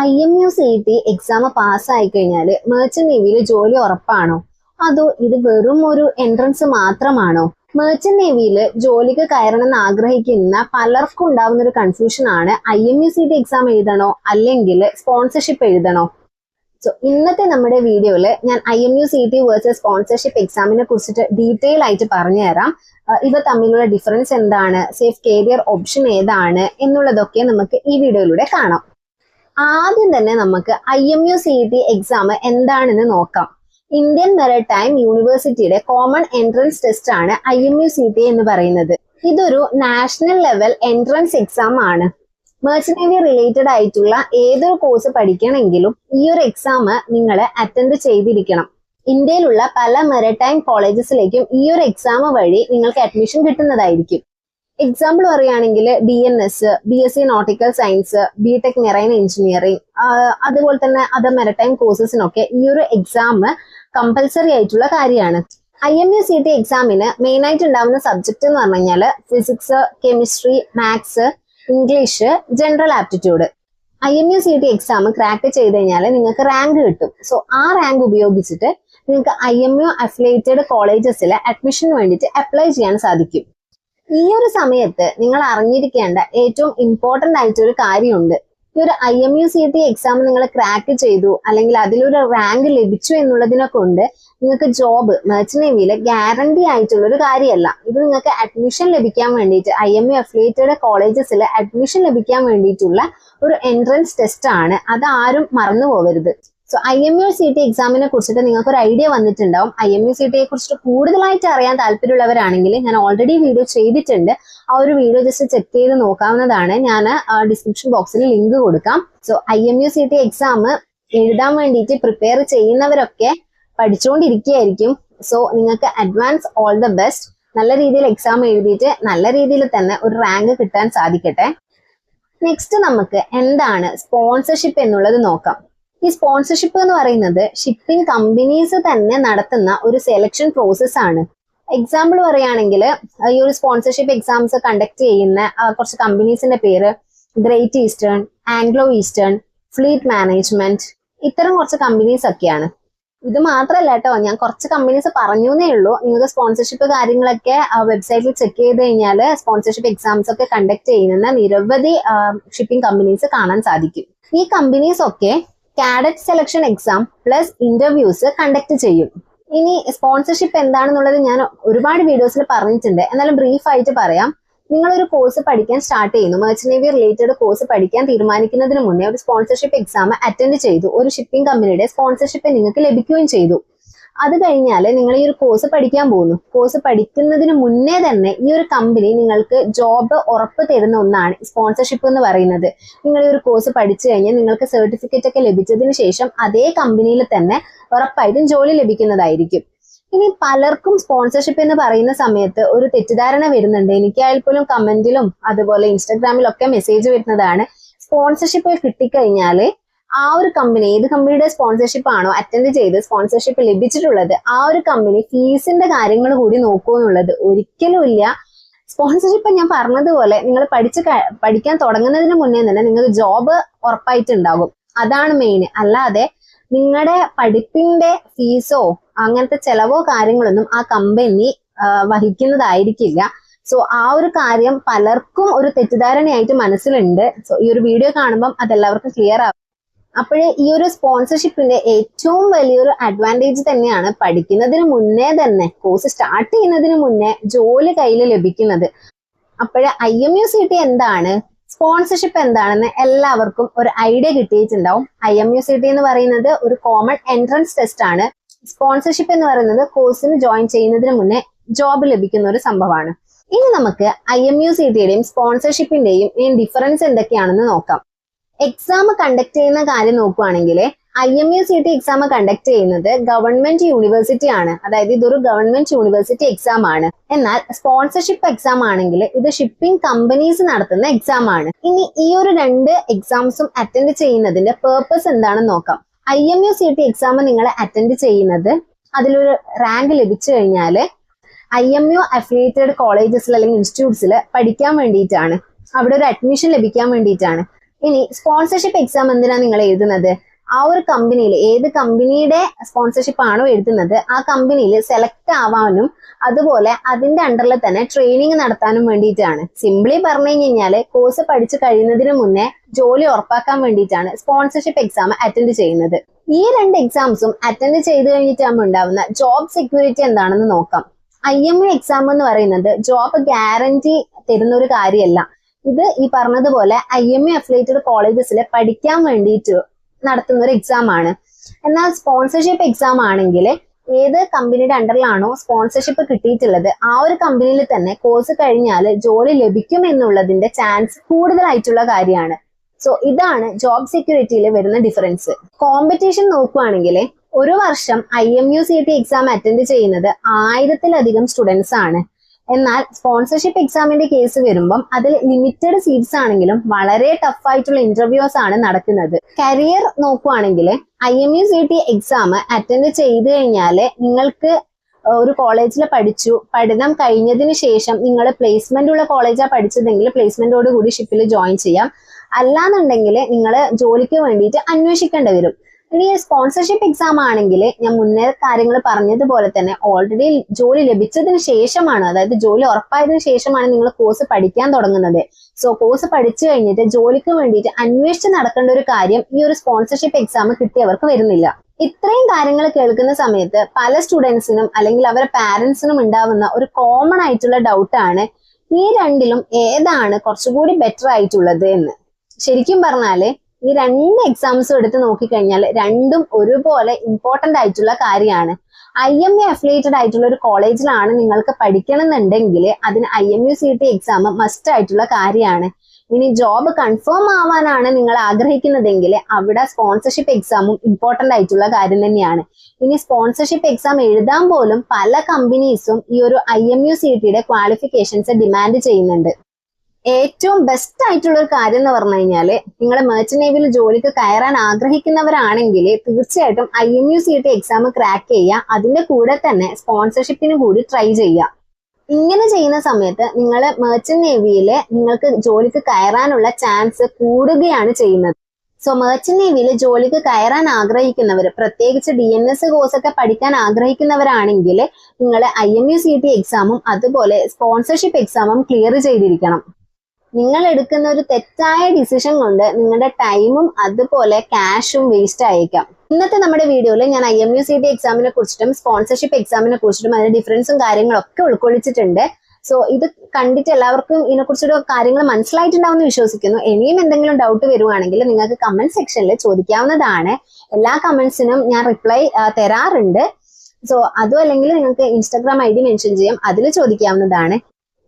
IMU-CET exam പാസ്സായി കഴിഞ്ഞാൽ merchant നേവിയിൽ ജോലി ഉറപ്പാണോ? അതോ ഇത് വെറും ഒരു എൻട്രൻസ് മാത്രമാണോ? മെർച്ചന്റ് നേവിയിൽ ജോലിക്ക് കയറണമെന്ന് ആഗ്രഹിക്കുന്ന പലർക്കും ഉണ്ടാവുന്ന ഒരു കൺഫ്യൂഷൻ ആണ് IMU-CET എക്സാം എഴുതണോ അല്ലെങ്കിൽ സ്പോൺസർഷിപ്പ് എഴുതണോ? സോ ഇന്നത്തെ നമ്മുടെ വീഡിയോയിൽ ഞാൻ IMU-CET വേഴ്സസ് സ്പോൺസർഷിപ്പ് എക്സാമിനെ കുറിച്ചിട്ട് ഡീറ്റെയിൽ ആയിട്ട് പറഞ്ഞുതരാം. ഇവ തമ്മിലുള്ള ഡിഫറൻസ് എന്താണ്, സേഫ് കരിയർ ഓപ്ഷൻ ഏതാണ് എന്നുള്ളതൊക്കെ നമുക്ക് ഈ വീഡിയോയിലൂടെ കാണാം. ആദ്യം തന്നെ നമുക്ക് IMU-CET എക്സാം എന്താണെന്ന് നോക്കാം. ഇന്ത്യൻ മെറിടൈം യൂണിവേഴ്സിറ്റിയുടെ കോമൺ എൻട്രൻസ് ടെസ്റ്റ് ആണ് IMU-CET എന്ന് പറയുന്നത്. ഇതൊരു നാഷണൽ ലെവൽ എൻട്രൻസ് എക്സാം ആണ്. മെർച്ചന്റ് നേവി റിലേറ്റഡ് ആയിട്ടുള്ള ഏതൊരു കോഴ്സ് പഠിക്കണമെങ്കിലും ഈ ഒരു എക്സാം നിങ്ങൾ അറ്റൻഡ് ചെയ്തിരിക്കണം. ഇന്ത്യയിലുള്ള പല മെറിടൈം കോളേജസിലേക്കും ഈ ഒരു എക്സാം വഴി നിങ്ങൾക്ക് അഡ്മിഷൻ കിട്ടുന്നതായിരിക്കും. എക്സാമ്പിൾ പറയുകയാണെങ്കിൽ DNS, BSc nautical science, BTech marine engineering, അതുപോലെ തന്നെ അതർ മെറിടൈം കോഴ്സസിനൊക്കെ ഈ ഒരു എക്സാം കമ്പൽസറി ആയിട്ടുള്ള കാര്യമാണ്. IMU-CET എക്സാമിന് മെയിൻ ആയിട്ട് ഉണ്ടാവുന്ന സബ്ജക്ട് എന്ന് പറഞ്ഞു കഴിഞ്ഞാൽ physics, chemistry, maths, English, general aptitude. IMU-CET exam crack ചെയ്ത് കഴിഞ്ഞാൽ നിങ്ങൾക്ക് റാങ്ക് കിട്ടും. സോ ആ റാങ്ക് ഉപയോഗിച്ചിട്ട് നിങ്ങൾക്ക് IMU അഫിലിയേറ്റഡ് കോളേജസിൽ അഡ്മിഷന് വേണ്ടിയിട്ട് അപ്ലൈ ചെയ്യാൻ സാധിക്കും. ഈ ഒരു സമയത്ത് നിങ്ങൾ അറിഞ്ഞിരിക്കേണ്ട ഏറ്റവും ഇമ്പോർട്ടന്റ് ആയിട്ടൊരു കാര്യമുണ്ട്. ഈ ഒരു IMU-CET എക്സാം നിങ്ങൾ ക്രാക്ക് ചെയ്തു അല്ലെങ്കിൽ അതിലൊരു റാങ്ക് ലഭിച്ചു എന്നുള്ളതിനെ കൊണ്ട് നിങ്ങൾക്ക് ജോബ് മെർച്ചന്റ് നേവിയിൽ ഗ്യാരണ്ടി ആയിട്ടുള്ള ഒരു കാര്യമല്ല. ഇത് നിങ്ങൾക്ക് അഡ്മിഷൻ ലഭിക്കാൻ വേണ്ടിയിട്ട് IMU അഫിലിയേറ്റഡ് കോളേജസിൽ അഡ്മിഷൻ ലഭിക്കാൻ വേണ്ടിയിട്ടുള്ള ഒരു എൻട്രൻസ് ടെസ്റ്റ് ആണ്. അത് ആരും മറന്നു പോകരുത്. സോ IMU-CET എക്സാമിനെ കുറിച്ചിട്ട് നിങ്ങൾക്ക് ഒരു ഐഡിയ വന്നിട്ടുണ്ടാവും. IMU-CET കുറിച്ചിട്ട് കൂടുതലായിട്ട് അറിയാൻ താല്പര്യമുള്ളവരാണെങ്കിൽ ഞാൻ ഓൾറെഡി വീഡിയോ ചെയ്തിട്ടുണ്ട്. ആ ഒരു വീഡിയോ ജസ്റ്റ് ചെക്ക് ചെയ്ത് നോക്കാവുന്നതാണ്. ഞാൻ ഡിസ്ക്രിപ്ഷൻ ബോക്സിൽ ലിങ്ക് കൊടുക്കാം. സോ IMU-CET എക്സാം എഴുതാൻ വേണ്ടിയിട്ട് പ്രിപ്പയർ ചെയ്യുന്നവരൊക്കെ പഠിച്ചുകൊണ്ടിരിക്കുകയായിരിക്കും. സോ നിങ്ങൾക്ക് അഡ്വാൻസ് ഓൾ ദ ബെസ്റ്റ്. നല്ല രീതിയിൽ എക്സാം എഴുതിയിട്ട് നല്ല രീതിയിൽ തന്നെ ഒരു റാങ്ക് കിട്ടാൻ സാധിക്കട്ടെ. നെക്സ്റ്റ് നമുക്ക് എന്താണ് സ്പോൺസർഷിപ്പ് എന്നുള്ളത് നോക്കാം. ഈ സ്പോൺസർഷിപ്പ് എന്ന് പറയുന്നത് ഷിപ്പിംഗ് കമ്പനീസ് തന്നെ നടത്തുന്ന ഒരു സെലക്ഷൻ പ്രോസസ് ആണ്. എക്സാമ്പിൾ പറയുകയാണെങ്കിൽ ഈ ഒരു സ്പോൺസർഷിപ്പ് എക്സാംസ് കണ്ടക്ട് ചെയ്യുന്ന കുറച്ച് കമ്പനീസിന്റെ പേര് great eastern, Anglo eastern, fleet management, ഇത്തരം കുറച്ച് കമ്പനീസ് ഒക്കെയാണ്. ഇത് മാത്രമല്ല കേട്ടോ, ഞാൻ കുറച്ച് കമ്പനീസ് പറഞ്ഞു എന്നേ ഉള്ളൂ. നിങ്ങൾക്ക് സ്പോൺസർഷിപ്പ് കാര്യങ്ങളൊക്കെ വെബ്സൈറ്റിൽ ചെക്ക് ചെയ്ത് കഴിഞ്ഞാൽ സ്പോൺസർഷിപ്പ് എക്സാംസ് ഒക്കെ കണ്ടക്ട് ചെയ്യുന്ന നിരവധി ഷിപ്പിംഗ് കമ്പനീസ് കാണാൻ സാധിക്കും. ഈ കമ്പനീസ് ഒക്കെ cadet selection exam plus interviews conduct ചെയ്യും. ഇനി സ്പോൺസർഷിപ്പ് എന്താണെന്നുള്ളത് ഞാൻ ഒരുപാട് വീഡിയോസിൽ പറഞ്ഞിട്ടുണ്ട്. എന്നാലും ബ്രീഫ് ആയിട്ട് പറയാം. നിങ്ങളൊരു കോഴ്സ് പഠിക്കാൻ സ്റ്റാർട്ട് ചെയ്യുന്നു, മെർച്ചന്റ് നേവി റിലേറ്റഡ് കോഴ്സ് പഠിക്കാൻ തീരുമാനിക്കുന്നതിന് മുന്നേ ഒരു സ്പോൺസർഷിപ്പ് എക്സാം അറ്റൻഡ് ചെയ്തു. ഒരു ഷിപ്പിംഗ് കമ്പനിയുടെ സ്പോൺസർഷിപ്പ് നിങ്ങൾക്ക് ലഭിക്കുകയും ചെയ്തു. അത് കഴിഞ്ഞാൽ നിങ്ങൾ ഈ ഒരു കോഴ്സ് പഠിക്കാൻ പോകുന്നു. കോഴ്സ് പഠിക്കുന്നതിന് മുന്നേ തന്നെ ഈ ഒരു കമ്പനി നിങ്ങൾക്ക് ജോബ് ഉറപ്പ് തരുന്ന ഒന്നാണ് സ്പോൺസർഷിപ്പ് എന്ന് പറയുന്നത്. നിങ്ങൾ ഈ ഒരു കോഴ്സ് പഠിച്ചു കഴിഞ്ഞാൽ നിങ്ങൾക്ക് സർട്ടിഫിക്കറ്റ് ഒക്കെ ലഭിച്ചതിന് ശേഷം അതേ കമ്പനിയിൽ തന്നെ ഉറപ്പായിട്ടും ജോലി ലഭിക്കുന്നതായിരിക്കും. ഇനി പലർക്കും സ്പോൺസർഷിപ്പ് എന്ന് പറയുന്ന സമയത്ത് ഒരു തെറ്റിദ്ധാരണ വരുന്നുണ്ട്. എനിക്കായാൽ പോലും കമന്റിലും അതുപോലെ ഇൻസ്റ്റാഗ്രാമിലും ഒക്കെ മെസ്സേജ് വരുന്നതാണ്, സ്പോൺസർഷിപ്പ് കിട്ടിക്കഴിഞ്ഞാൽ ആ ഒരു കമ്പനി, ഏത് കമ്പനിയുടെ സ്പോൺസർഷിപ്പ് ആണോ അറ്റൻഡ് ചെയ്ത് സ്പോൺസർഷിപ്പ് ലഭിച്ചിട്ടുള്ളത് ആ ഒരു കമ്പനി ഫീസിന്റെ കാര്യങ്ങൾ കൂടി നോക്കൂ എന്നുള്ളത്. ഒരിക്കലും ഇല്ല. സ്പോൺസർഷിപ്പ് ഞാൻ പറഞ്ഞതുപോലെ നിങ്ങൾ പഠിക്കാൻ തുടങ്ങുന്നതിന് മുന്നേ തന്നെ നിങ്ങൾക്ക് ജോബ് ഉറപ്പായിട്ടുണ്ടാകും. അതാണ് മെയിൻ. അല്ലാതെ നിങ്ങളുടെ പഠിപ്പിന്റെ ഫീസോ അങ്ങനത്തെ ചെലവോ കാര്യങ്ങളൊന്നും ആ കമ്പനി വഹിക്കുന്നതായിരിക്കില്ല. സോ ആ ഒരു കാര്യം പലർക്കും ഒരു തെറ്റിദ്ധാരണയായിട്ട് മനസ്സിലുണ്ട്. സോ ഈ ഒരു വീഡിയോ കാണുമ്പം അതെല്ലാവർക്കും ക്ലിയർ ആവും. അപ്പോഴേ ഈ ഒരു സ്പോൺസർഷിപ്പിന്റെ ഏറ്റവും വലിയൊരു അഡ്വാൻറ്റേജ് തന്നെയാണ് പഠിക്കുന്നതിന് മുന്നേ തന്നെ, കോഴ്സ് സ്റ്റാർട്ട് ചെയ്യുന്നതിന് മുന്നേ ജോലി കയ്യിൽ ലഭിക്കുന്നത്. അപ്പോഴേ IMU-CET എന്താണ്, സ്പോൺസർഷിപ്പ് എന്താണെന്ന് എല്ലാവർക്കും ഒരു ഐഡിയ കിട്ടിയിട്ടുണ്ടാവും. IMU-CET എന്ന് പറയുന്നത് ഒരു കോമൺ എൻട്രൻസ് ടെസ്റ്റ് ആണ്. സ്പോൺസർഷിപ്പ് എന്ന് പറയുന്നത് കോഴ്സിന് ജോയിൻ ചെയ്യുന്നതിന് മുന്നേ ജോബ് ലഭിക്കുന്ന ഒരു സംഭവമാണ്. ഇനി നമുക്ക് IMU-CETയുടെയും സ്പോൺസർഷിപ്പിന്റെയും ഡിഫറൻസ് എന്തൊക്കെയാണെന്ന് നോക്കാം. എക്സാം കണ്ടക്ട് ചെയ്യുന്ന കാര്യം നോക്കുകയാണെങ്കിൽ IMU-CET എക്സാം കണ്ടക്ട് ചെയ്യുന്നത് ഗവൺമെന്റ് യൂണിവേഴ്സിറ്റി ആണ്. അതായത് ഇതൊരു ഗവൺമെന്റ് യൂണിവേഴ്സിറ്റി എക്സാം ആണ്. എന്നാൽ സ്പോൺസർഷിപ്പ് എക്സാം ആണെങ്കിൽ ഇത് ഷിപ്പിംഗ് കമ്പനീസ് നടത്തുന്ന എക്സാം ആണ്. ഇനി ഈ ഒരു രണ്ട് എക്സാംസും അറ്റൻഡ് ചെയ്യുന്നതിന്റെ പേർപ്പസ് എന്താണെന്ന് നോക്കാം. IMU-CET എക്സാം നിങ്ങൾ അറ്റൻഡ് ചെയ്യുന്നത് അതിലൊരു റാങ്ക് ലഭിച്ചു കഴിഞ്ഞാൽ IMU അഫിലിയേറ്റഡ് കോളേജസിൽ അല്ലെങ്കിൽ ഇൻസ്റ്റിറ്റ്യൂട്ട്സിൽ പഠിക്കാൻ വേണ്ടിയിട്ടാണ്. അവിടെ ഒരു അഡ്മിഷൻ ലഭിക്കാൻ വേണ്ടിയിട്ടാണ്. ഇനി സ്പോൺസർഷിപ്പ് എക്സാം എന്തിനാണ് നിങ്ങൾ എഴുതുന്നത്? ആ ഒരു കമ്പനിയിൽ ഏത് കമ്പനിയുടെ സ്പോൺസർഷിപ്പ് ആണോ എഴുതുന്നത് ആ കമ്പനിയിൽ സെലക്ട് ആവാനും അതുപോലെ അതിന്റെ അണ്ടറിൽ തന്നെ ട്രെയിനിങ് നടത്താനും വേണ്ടിയിട്ടാണ്. സിംപ്ലി പറഞ്ഞു കഴിഞ്ഞാല് കോഴ്സ് പഠിച്ചു കഴിയുന്നതിന് മുന്നേ ജോലി ഉറപ്പാക്കാൻ വേണ്ടിയിട്ടാണ് സ്പോൺസർഷിപ്പ് എക്സാം അറ്റൻഡ് ചെയ്യുന്നത്. ഈ 2 എക്സാംസും അറ്റൻഡ് ചെയ്ത് കഴിഞ്ഞിട്ടാകുമ്പോൾ ഉണ്ടാവുന്ന ജോബ് സെക്യൂരിറ്റി എന്താണെന്ന് നോക്കാം. IMU എക്സാം എന്ന് പറയുന്നത് ജോബ് ഗ്യാരണ്ടി തരുന്ന ഒരു കാര്യമല്ല. ഇത് ഈ പറഞ്ഞതുപോലെ IMU അഫിലിയേറ്റഡ് കോളേജസിൽ പഠിക്കാൻ വേണ്ടിയിട്ട് നടത്തുന്ന ഒരു എക്സാം ആണ്. എന്നാൽ സ്പോൺസർഷിപ്പ് എക്സാം ആണെങ്കിൽ ഏത് കമ്പനിയുടെ അണ്ടറിലാണോ സ്പോൺസർഷിപ്പ് കിട്ടിയിട്ടുള്ളത് ആ ഒരു കമ്പനിയിൽ തന്നെ കോഴ്സ് കഴിഞ്ഞാൽ ജോലി ലഭിക്കും എന്നുള്ളതിന്റെ ചാൻസ് കൂടുതലായിട്ടുള്ള കാര്യമാണ്. സോ ഇതാണ് ജോബ് സെക്യൂരിറ്റിയിൽ വരുന്ന ഡിഫറൻസ്. കോമ്പറ്റീഷൻ നോക്കുകയാണെങ്കിൽ ഒരു വർഷം IMU CET എക്സാം അറ്റൻഡ് ചെയ്യുന്നത് 1000-ലധികം സ്റ്റുഡൻസ് ആണ്. എന്നാൽ സ്പോൺസർഷിപ്പ് എക്സാമിന്റെ കേസ് വരുമ്പം അതിൽ ലിമിറ്റഡ് സീറ്റ്സ് ആണെങ്കിലും വളരെ ടഫ് ആയിട്ടുള്ള ഇന്റർവ്യൂസ് ആണ് നടക്കുന്നത്. കരിയർ നോക്കുവാണെങ്കിൽ IMU CET എക്സാം അറ്റൻഡ് ചെയ്ത് കഴിഞ്ഞാൽ നിങ്ങൾക്ക് ഒരു കോളേജിൽ പഠനം കഴിഞ്ഞതിന് ശേഷം നിങ്ങൾ പ്ലേസ്മെന്റ് ഉള്ള കോളേജാണ് പഠിച്ചതെങ്കിൽ പ്ലേസ്മെന്റോട് കൂടി ഷിപ്പിൽ ജോയിൻ ചെയ്യാം. അല്ലാന്നുണ്ടെങ്കിൽ നിങ്ങൾ ജോലിക്ക് വേണ്ടിയിട്ട് അന്വേഷിക്കേണ്ടി വരും. ഇനി സ്പോൺസർഷിപ്പ് എക്സാം ആണെങ്കിൽ ഞാൻ മുന്നേ കാര്യങ്ങൾ പറഞ്ഞതുപോലെ തന്നെ ഓൾറെഡി ജോലി ലഭിച്ചതിന് ശേഷമാണ്, അതായത് ജോലി ഉറപ്പായതിനു ശേഷമാണ് നിങ്ങൾ കോഴ്സ് പഠിക്കാൻ തുടങ്ങുന്നത്. സോ കോഴ്സ് പഠിച്ചു കഴിഞ്ഞിട്ട് ജോലിക്ക് വേണ്ടിയിട്ട് അന്വേഷിച്ച് നടക്കേണ്ട ഒരു കാര്യം ഈ ഒരു സ്പോൺസർഷിപ്പ് എക്സാം കിട്ടിയവർക്ക് വരുന്നില്ല. ഇത്രയും കാര്യങ്ങൾ കേൾക്കുന്ന സമയത്ത് പല സ്റ്റുഡൻസിനും അല്ലെങ്കിൽ അവരുടെ പാരന്റ്സിനും ഉണ്ടാവുന്ന ഒരു കോമൺ ആയിട്ടുള്ള ഡൗട്ടാണ് ഈ രണ്ടിലും ഏതാണ് കുറച്ചുകൂടി ബെറ്റർ ആയിട്ടുള്ളത് എന്ന്. ശരിക്കും പറഞ്ഞാല് ഈ 2 എക്സാംസും എടുത്ത് നോക്കിക്കഴിഞ്ഞാൽ രണ്ടും ഒരുപോലെ ഇമ്പോർട്ടന്റ് ആയിട്ടുള്ള കാര്യമാണ്. IMU അഫിലിയേറ്റഡ് ആയിട്ടുള്ള ഒരു കോളേജിലാണ് നിങ്ങൾക്ക് പഠിക്കണം എന്നുണ്ടെങ്കിൽ അതിന് IMU CET എക്സാം മസ്റ്റ് ആയിട്ടുള്ള കാര്യമാണ്. ഇനി ജോബ് കൺഫേം ആവാനാണ് നിങ്ങൾ ആഗ്രഹിക്കുന്നതെങ്കിൽ അവിടെ സ്പോൺസർഷിപ്പ് എക്സാമും ഇമ്പോർട്ടന്റ് ആയിട്ടുള്ള കാര്യം തന്നെയാണ്. ഇനി സ്പോൺസർഷിപ്പ് എക്സാം എഴുതാൻ പോലും പല കമ്പനീസും ഈ ഒരു IMU CETയുടെ ക്വാളിഫിക്കേഷൻസ് ഡിമാൻഡ് ചെയ്യുന്നുണ്ട്. ഏറ്റവും ബെസ്റ്റ് ആയിട്ടുള്ള ഒരു കാര്യം എന്ന് പറഞ്ഞു കഴിഞ്ഞാൽ നിങ്ങൾ മെർച്ചന്റ് നേവിയിൽ ജോലിക്ക് കയറാൻ ആഗ്രഹിക്കുന്നവരാണെങ്കിൽ തീർച്ചയായിട്ടും IMU CET എക്സാം ക്രാക്ക് ചെയ്യുക. അതിന്റെ കൂടെ തന്നെ സ്പോൺസർഷിപ്പിന് കൂടി ട്രൈ ചെയ്യുക. ഇങ്ങനെ ചെയ്യുന്ന സമയത്ത് നിങ്ങൾ മെർച്ചന്റ് നേവിയിൽ നിങ്ങൾക്ക് ജോലിക്ക് കയറാനുള്ള ചാൻസ് കൂടുകയാണ് ചെയ്യുന്നത്. സോ മെർച്ചന്റ് നേവിയിൽ ജോലിക്ക് കയറാൻ ആഗ്രഹിക്കുന്നവർ, പ്രത്യേകിച്ച് DNS കോഴ്സ് ഒക്കെ പഠിക്കാൻ ആഗ്രഹിക്കുന്നവരാണെങ്കിൽ നിങ്ങൾ IMU CET എക്സാമും അതുപോലെ സ്പോൺസർഷിപ്പ് എക്സാമും ക്ലിയർ ചെയ്തിരിക്കണം. നിങ്ങൾ എടുക്കുന്ന ഒരു തെറ്റായ ഡിസിഷൻ കൊണ്ട് നിങ്ങളുടെ ടൈമും അതുപോലെ ക്യാഷും വേസ്റ്റ് ആയേക്കാം. ഇന്നത്തെ നമ്മുടെ വീഡിയോയിൽ ഞാൻ IMU CET എക്സാമിനെ കുറിച്ചിട്ടും സ്പോൺസർഷിപ്പ് എക്സാമിനെ കുറിച്ചിട്ടും അതിന്റെ ഡിഫറൻസും കാര്യങ്ങളൊക്കെ ഉൾക്കൊള്ളിച്ചിട്ടുണ്ട്. സോ ഇത് കണ്ടിട്ട് എല്ലാവർക്കും ഇതിനെക്കുറിച്ചൊരു കാര്യങ്ങൾ മനസ്സിലായിട്ടുണ്ടാവും എന്ന് വിശ്വസിക്കുന്നു. ഇനിയും എന്തെങ്കിലും ഡൗട്ട് വരുവാണെങ്കിൽ നിങ്ങൾക്ക് കമന്റ് സെക്ഷനിൽ ചോദിക്കാവുന്നതാണ്. എല്ലാ കമന്റ്സിനും ഞാൻ റിപ്ലൈ തരാറുണ്ട്. സോ അതും അല്ലെങ്കിൽ നിങ്ങൾക്ക് Instagram ID മെൻഷൻ ചെയ്യാം, അതിൽ ചോദിക്കാവുന്നതാണ്.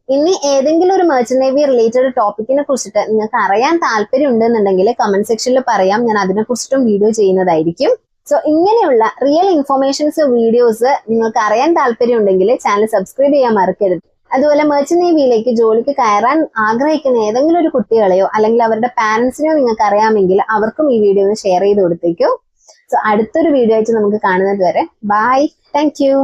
ഇനി ഏതെങ്കിലും ഒരു മെർച്ചന്റ് നേവി റിലേറ്റഡ് ടോപ്പിക്കിനെ കുറിച്ചിട്ട് നിങ്ങൾക്ക് അറിയാൻ താല്പര്യം ഉണ്ടെന്നുണ്ടെങ്കിൽ കമന്റ് സെക്ഷനിൽ പറയാം, ഞാൻ അതിനെ കുറിച്ചിട്ടും വീഡിയോ ചെയ്യുന്നതായിരിക്കും. സോ ഇങ്ങനെയുള്ള റിയൽ ഇൻഫോർമേഷൻസ് വീഡിയോസ് നിങ്ങൾക്ക് അറിയാൻ താല്പര്യം ഉണ്ടെങ്കിൽ ചാനൽ സബ്സ്ക്രൈബ് ചെയ്യാൻ മറക്കരുത്. അതുപോലെ മെർച്ചന്റ് നേവിയിലേക്ക് ജോലിക്ക് കയറാൻ ആഗ്രഹിക്കുന്ന ഏതെങ്കിലും ഒരു കുട്ടികളെയോ അല്ലെങ്കിൽ അവരുടെ പാരന്റ്സിനെയോ നിങ്ങൾക്ക് അറിയാമെങ്കിൽ അവർക്കും ഈ വീഡിയോ ഒന്ന് ഷെയർ ചെയ്ത് കൊടുത്തേക്കൂ. സോ അടുത്തൊരു വീഡിയോ ആയിട്ട് നമുക്ക് കാണുന്നത് വരെ ബൈ, താങ്ക് യു.